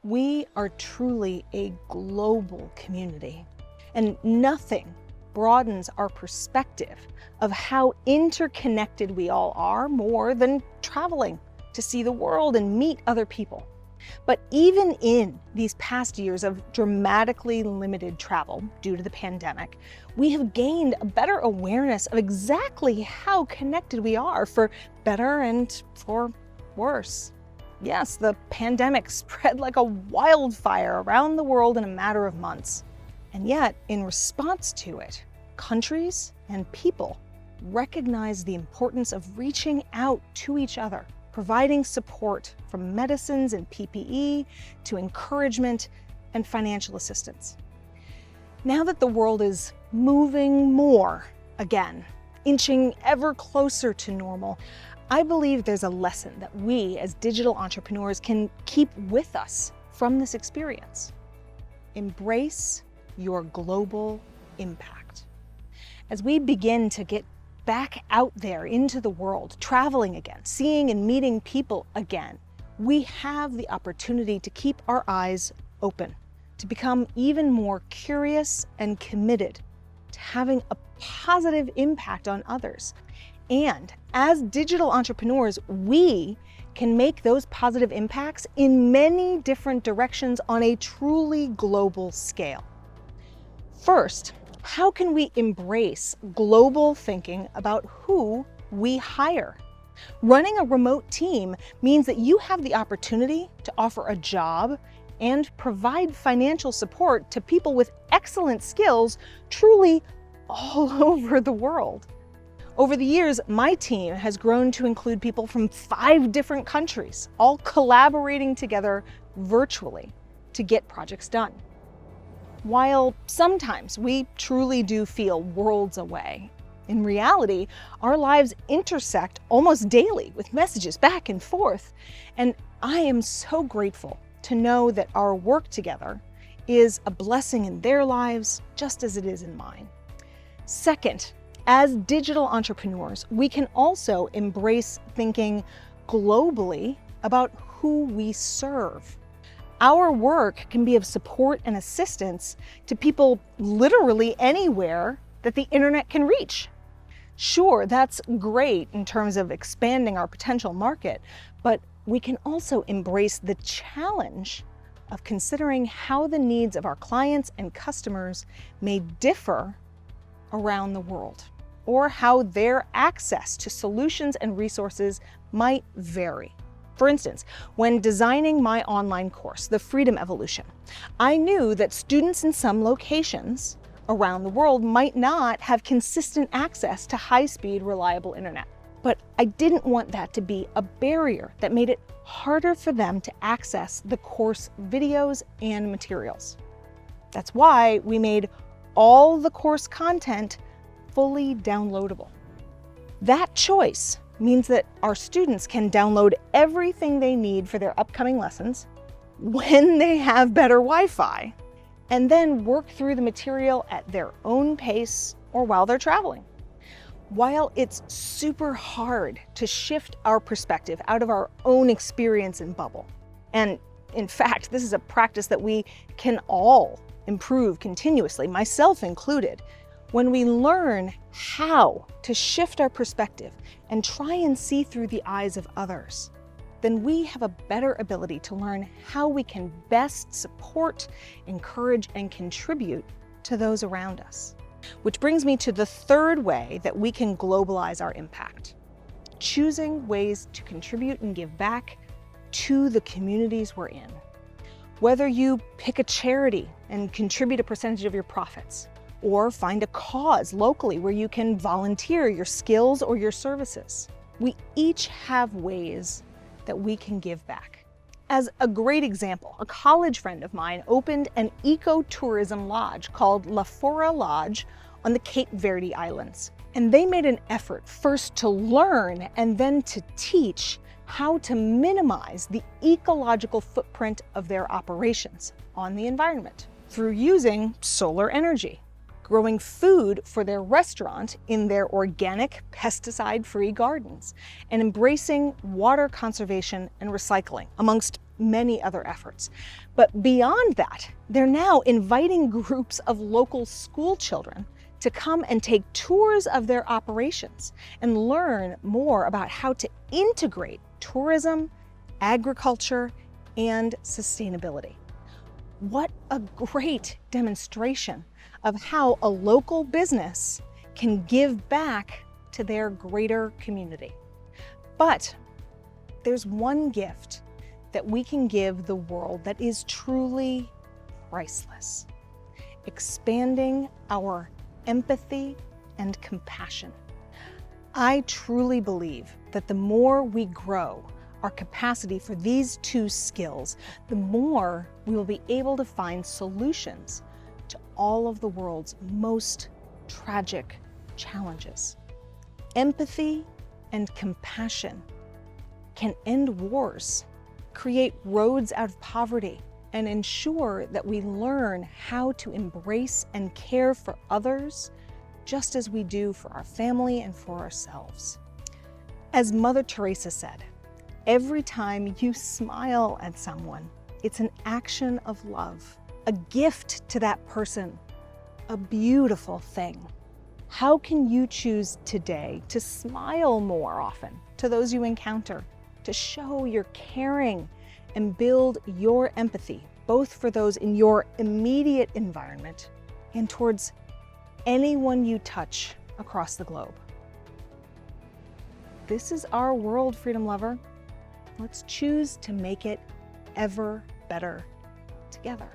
We are truly a global community, and nothing broadens our perspective of how interconnected we all are more than traveling to see the world and meet other people. But even in these past years of dramatically limited travel due to the pandemic, we have gained a better awareness of exactly how connected we are, for better and for worse. Yes, the pandemic spread like a wildfire around the world in a matter of months. And yet, in response to it, countries and people recognize the importance of reaching out to each other, providing support from medicines and PPE to encouragement and financial assistance. Now that the world is moving more again, inching ever closer to normal, I believe there's a lesson that we as digital entrepreneurs can keep with us from this experience. Embrace your global impact. As we begin to get back out there into the world, traveling again, seeing and meeting people again, we have the opportunity to keep our eyes open, to become even more curious and committed to having a positive impact on others. And as digital entrepreneurs, we can make those positive impacts in many different directions on a truly global scale. First, how can we embrace global thinking about who we hire? Running a remote team means that you have the opportunity to offer a job and provide financial support to people with excellent skills truly all over the world. Over the years, my team has grown to include people from 5 different countries, all collaborating together virtually to get projects done. While sometimes we truly do feel worlds away, in reality, our lives intersect almost daily with messages back and forth. And I am so grateful to know that our work together is a blessing in their lives, just as it is in mine. Second, as digital entrepreneurs, we can also embrace thinking globally about who we serve. Our work can be of support and assistance to people literally anywhere that the internet can reach. Sure, that's great in terms of expanding our potential market, but we can also embrace the challenge of considering how the needs of our clients and customers may differ around the world, or how their access to solutions and resources might vary. For instance, when designing my online course, The Freedom Evolution, I knew that students in some locations around the world might not have consistent access to high-speed, reliable internet. But I didn't want that to be a barrier that made it harder for them to access the course videos and materials. That's why we made all the course content fully downloadable. That choice means that our students can download everything they need for their upcoming lessons when they have better Wi-Fi, and then work through the material at their own pace or while they're traveling. While it's super hard to shift our perspective out of our own experience and bubble, and in fact, this is a practice that we can all improve continuously, myself included, when we learn how to shift our perspective and try and see through the eyes of others, then we have a better ability to learn how we can best support, encourage, and contribute to those around us. Which brings me to the third way that we can globalize our impact: choosing ways to contribute and give back to the communities we're in. Whether you pick a charity and contribute a percentage of your profits, or find a cause locally where you can volunteer your skills or your services, we each have ways that we can give back. As a great example, a college friend of mine opened an ecotourism lodge called La Fora Lodge on the Cape Verde Islands. And they made an effort first to learn and then to teach how to minimize the ecological footprint of their operations on the environment through using solar energy, growing food for their restaurant in their organic, pesticide-free gardens, and embracing water conservation and recycling, amongst many other efforts. But beyond that, they're now inviting groups of local school children to come and take tours of their operations and learn more about how to integrate tourism, agriculture, and sustainability. What a great demonstration of how a local business can give back to their greater community. But there's one gift that we can give the world that is truly priceless: expanding our empathy and compassion. I truly believe that the more we grow our capacity for these two skills, the more we will be able to find solutions to all of the world's most tragic challenges. Empathy and compassion can end wars, create roads out of poverty, and ensure that we learn how to embrace and care for others just as we do for our family and for ourselves. As Mother Teresa said, every time you smile at someone, it's an action of love, a gift to that person, a beautiful thing. How can you choose today to smile more often to those you encounter, to show you're caring and build your empathy, both for those in your immediate environment and towards anyone you touch across the globe? This is our world, Freedom Lover. Let's choose to make it ever better together.